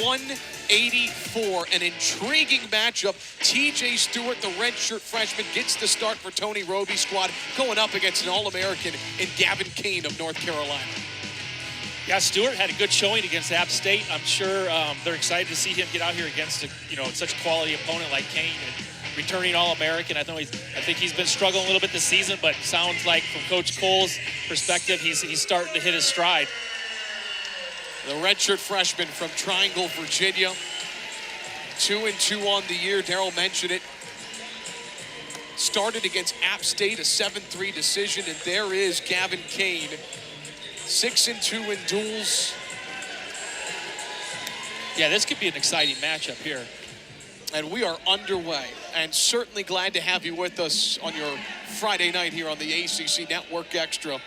184. An intriguing matchup. TJ Stewart, the redshirt freshman, gets the start for Tony Roby's squad, going up against an All-American in Gavin Kane of North Carolina. Yeah, Stewart had a good showing against App State. I'm sure they're excited to see him get out here against such a quality opponent like Kane and returning All-American. I think he's been struggling a little bit this season, but sounds like from Coach Cole's perspective, he's starting to hit his stride. The redshirt freshman from Triangle, Virginia, 2-2 on the year. Darryl mentioned it. Started against App State, a 7-3 decision, and there is Gavin Kane, 6-2 in duels. Yeah, this could be an exciting matchup here. And we are underway, and certainly glad to have you with us on your Friday night here on the ACC Network Extra.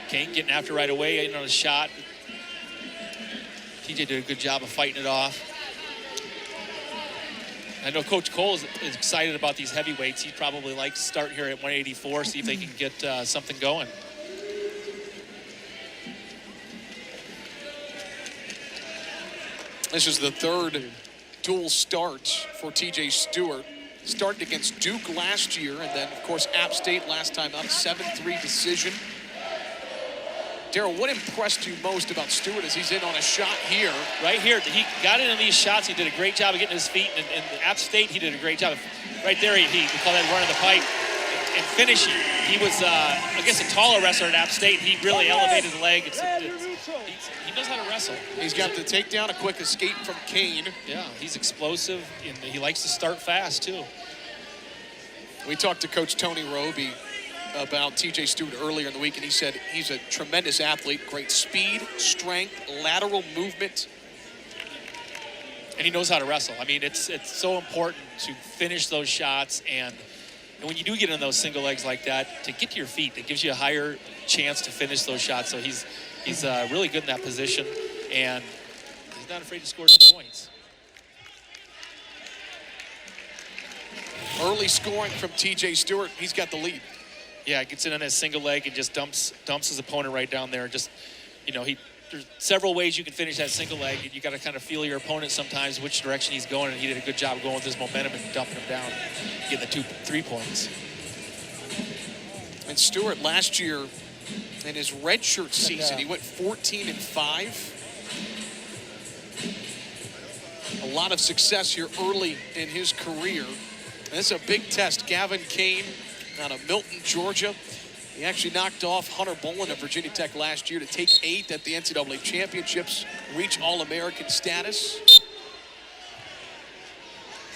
Kane getting after right away, in on a shot. TJ did a good job of fighting it off. I know Coach Cole is excited about these heavyweights. He probably likes to start here at 184, see if they can get something going. This is the third dual start for TJ Stewart. Started against Duke last year, and then, of course, App State last time up, 7-3 decision. Darryl, what impressed you most about Stewart as he's in on a shot here? Right here, he got into these shots. He did a great job of getting his feet, and App State, he did a great job. Right there, we call that running the pipe and finishing. He was, I guess, a taller wrestler at App State. He really elevated the leg. He knows how to wrestle. He's got the takedown, a quick escape from Kane. Yeah, he's explosive, and he likes to start fast, too. We talked to Coach Tony Roby about TJ Stewart earlier in the week, and he said he's a tremendous athlete, great speed, strength, lateral movement. And he knows how to wrestle. I mean, it's so important to finish those shots, and when you do get in those single legs like that, to get to your feet, it gives you a higher chance to finish those shots. So he's really good in that position, and he's not afraid to score some points. Early scoring from TJ Stewart. He's got the lead. Yeah, gets in on his single leg and just dumps his opponent right down there. Just, there's several ways you can finish that single leg. You got to kind of feel your opponent sometimes, which direction he's going, and he did a good job going with his momentum and dumping him down, getting the 3 points. And Stewart last year in his redshirt season, he went 14-5. A lot of success here early in his career. And this is a big test. Gavin Kane out of Milton, Georgia. He actually knocked off Hunter Bolin of Virginia Tech last year to take 8th at the NCAA championships, reach All-American status.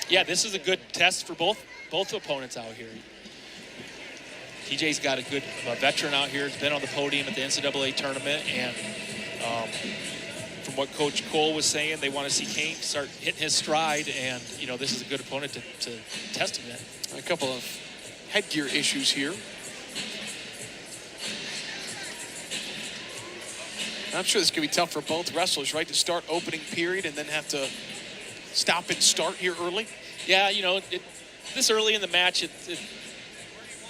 Yeah, this is a good test for both opponents out here. TJ's got a good veteran out here. He's been on the podium at the NCAA tournament, and from what Coach Cole was saying, they want to see Kane start hitting his stride, and this is a good opponent to test him in. A couple of headgear issues here. I'm sure this could be tough for both wrestlers, right? To start opening period and then have to stop and start here early. Yeah, this early in the match, it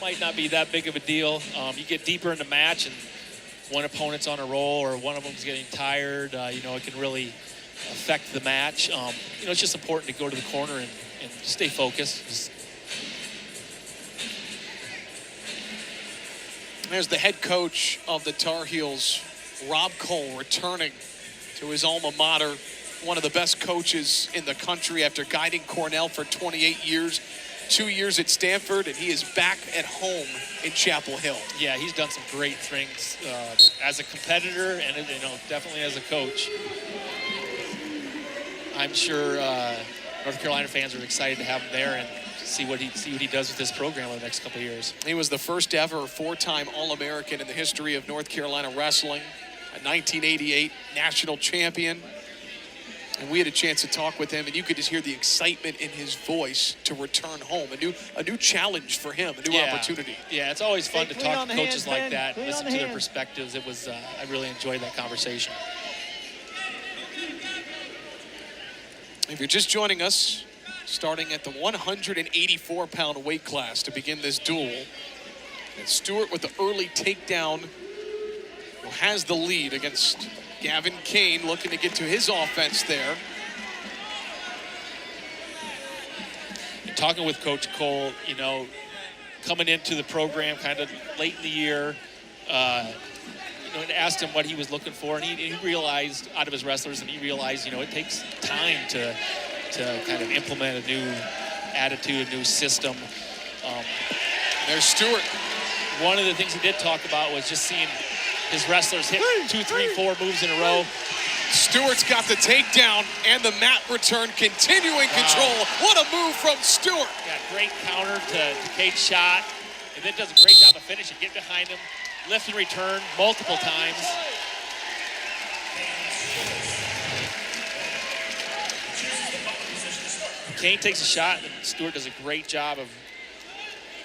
might not be that big of a deal. You get deeper in the match and one opponent's on a roll or one of them's getting tired, it can really affect the match. It's just important to go to the corner and stay focused. There's the head coach of the Tar Heels, Rob Cole, returning to his alma mater. One of the best coaches in the country after guiding Cornell for 28 years, 2 years at Stanford, and he is back at home in Chapel Hill. Yeah, he's done some great things as a competitor and definitely as a coach. I'm sure North Carolina fans are excited to have him there and see what he does with this program over the next couple of years. He was the first ever 4-time All-American in the history of North Carolina wrestling, a 1988 national champion. And we had a chance to talk with him, and you could just hear the excitement in his voice to return home. A new challenge for him, a new opportunity. Yeah, it's always fun to talk to coaches like that, listen to their perspectives. It was, I really enjoyed that conversation. If you're just joining us, starting at the 184-pound weight class to begin this duel. And Stewart with the early takedown, who has the lead against Gavin Kane looking to get to his offense there. And talking with Coach Cole, you know, coming into the program kind of late in the year, you know, and asked him what he was looking for, and he realized out of his wrestlers, and he realized, you know, it takes time to kind of implement a new attitude, a new system. There's Stewart. One of the things he did talk about was just seeing his wrestlers hit 2, 3, 4 moves in a row. Stewart's got the takedown and the mat return, continuing control. What a move from Stewart. Got great counter to Kane's shot, and then does a great job of finishing. Get behind him, lift and return multiple times. Kane takes a shot, and Stewart does a great job of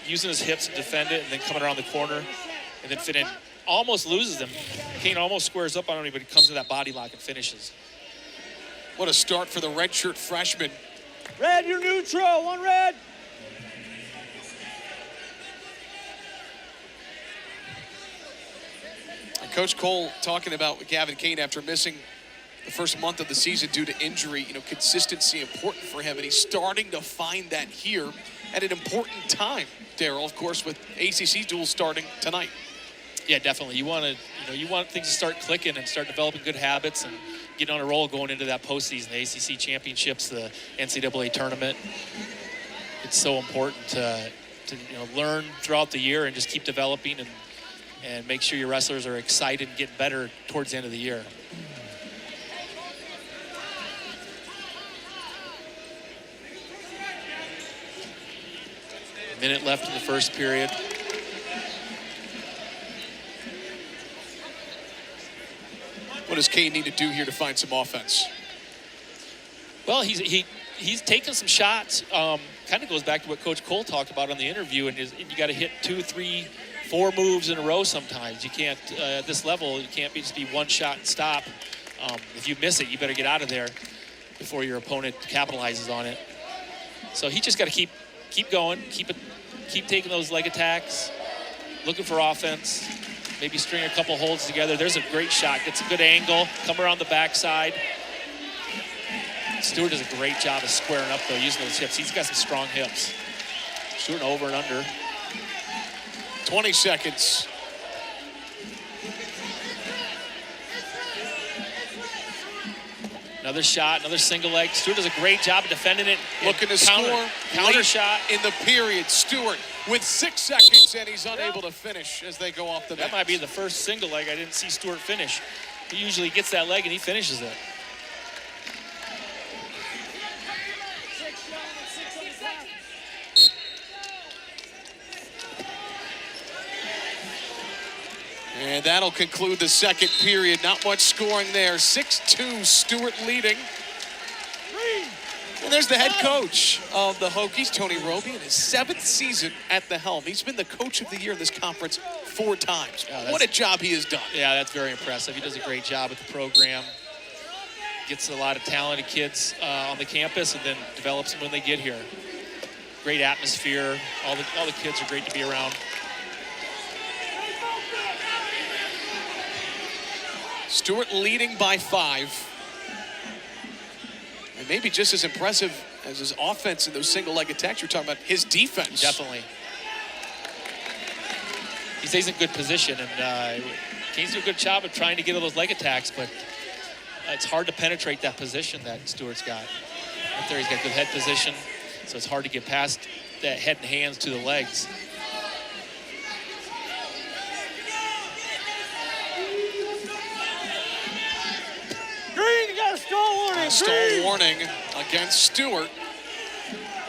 using his hips to defend it, and then coming around the corner, and then fitting. Almost loses him. Kane almost squares up on him, but he comes to that body lock and finishes. What a start for the redshirt freshman. Red, you're neutral. 1 red. And Coach Cole talking about Gavin Kane after missing the first month of the season due to injury. You know, consistency important for him, and he's starting to find that here at an important time, Darryl, of course, with ACC duels starting tonight. Yeah, definitely. You want to, you want things to start clicking and start developing good habits and get on a roll going into that postseason, the ACC championships, the NCAA tournament. It's so important to learn throughout the year and just keep developing and make sure your wrestlers are excited and getting better towards the end of the year. A minute left in the first period. What does Kane need to do here to find some offense? Well, he's taken some shots. Kind of goes back to what Coach Cole talked about on the interview, and you got to hit 2, 3, 4 moves in a row sometimes. You can't, at this level, you can't just be one shot and stop. If you miss it, you better get out of there before your opponent capitalizes on it. So he just got to keep going, keep taking those leg attacks, looking for offense. Maybe string a couple holds together. There's a great shot. Gets a good angle. Come around the backside. Stewart does a great job of squaring up, though, using those hips. He's got some strong hips. Stewart over and under. 20 seconds. Another shot, another single leg. Stewart does a great job of defending it. Looking to score. Counter shot. In the period, Stewart with 6 seconds, and he's unable to finish as they go off the mat. That might be the first single leg I didn't see Stewart finish. He usually gets that leg and he finishes it. And that'll conclude the second period. Not much scoring there. 6-2, Stewart leading. And there's the head coach of the Hokies, Tony Roby, in his 7th season at the helm. He's been the coach of the year in this conference 4 times. What a job he has done. Yeah, that's very impressive. He does a great job with the program. Gets a lot of talented kids on the campus and then develops them when they get here. Great atmosphere. All the kids are great to be around. Stewart leading by 5. And maybe just as impressive as his offense in those single leg attacks, you're talking about his defense. Definitely. He stays in good position, and Kane's doing a good job of trying to get all those leg attacks, but it's hard to penetrate that position that Stewart's got. Up there, he's got good head position, so it's hard to get past that head and hands to the legs. Green, you got a stall warning. Stall warning against Stewart.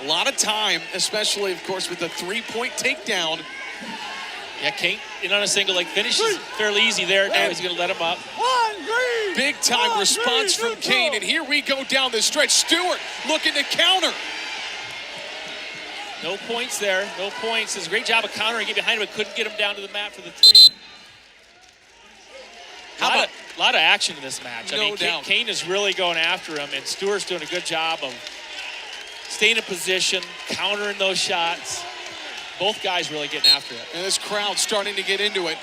A lot of time, especially, of course, with the 3-point takedown. Yeah, Kane in on a single leg finish is fairly easy there. Now he's going to let him up. Green. Big time response from Kane, and here we go down the stretch. Stewart looking to counter. No points there. No points. Does a great job of countering, get behind him, but couldn't get him down to the mat for the 3. A lot of action in this match. No doubt. Kane is really going after him, and Stewart's doing a good job of staying in position, countering those shots. Both guys really getting after it. And this crowd starting to get into it.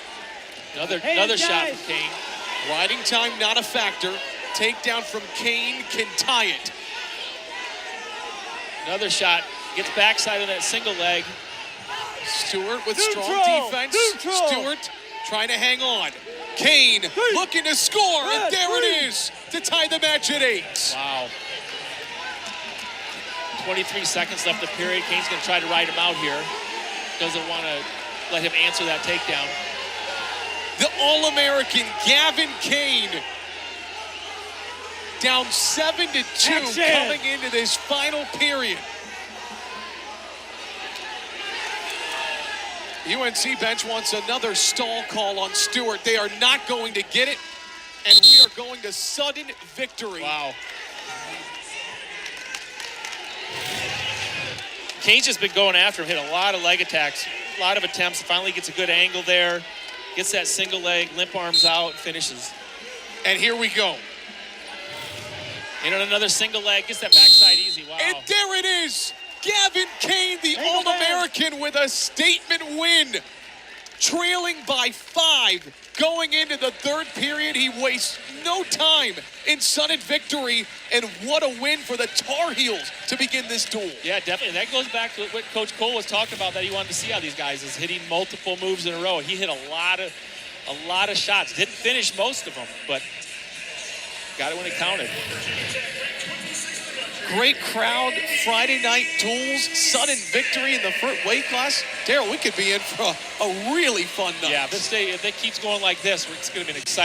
Another shot from Kane. Riding time not a factor. Takedown from Kane can tie it. Another shot. Gets backside of that single leg. Stewart with Neutral. strong defense. Neutral. Stewart trying to hang on. Kane looking to score, and there it is to tie the match at 8. Wow. 23 seconds left in the period. Kane's going to try to ride him out here. Doesn't want to let him answer that takedown. The All-American Gavin Kane down 7-2 coming into this final period. UNC bench wants another stall call on Stewart. They are not going to get it, and we are going to sudden victory. Wow. Kane's just been going after him, hit a lot of leg attacks, a lot of attempts, finally gets a good angle there, gets that single leg, limp arms out, finishes. And here we go. And on another single leg, gets that backside easy, wow. And there it is. Gavin Kane, the All-American, with a statement win. Trailing by 5 going into the third period. He wastes no time in sudden victory, and what a win for the Tar Heels to begin this duel. Yeah, definitely. That goes back to what Coach Cole was talking about, that he wanted to see how these guys is hitting multiple moves in a row. He hit a lot of shots. Didn't finish most of them, but got it when it counted. Great crowd, Friday night duels, sudden victory in the first weight class. Daryl, we could be in for a really fun night. Yeah, if it keeps going like this, it's going to be an exciting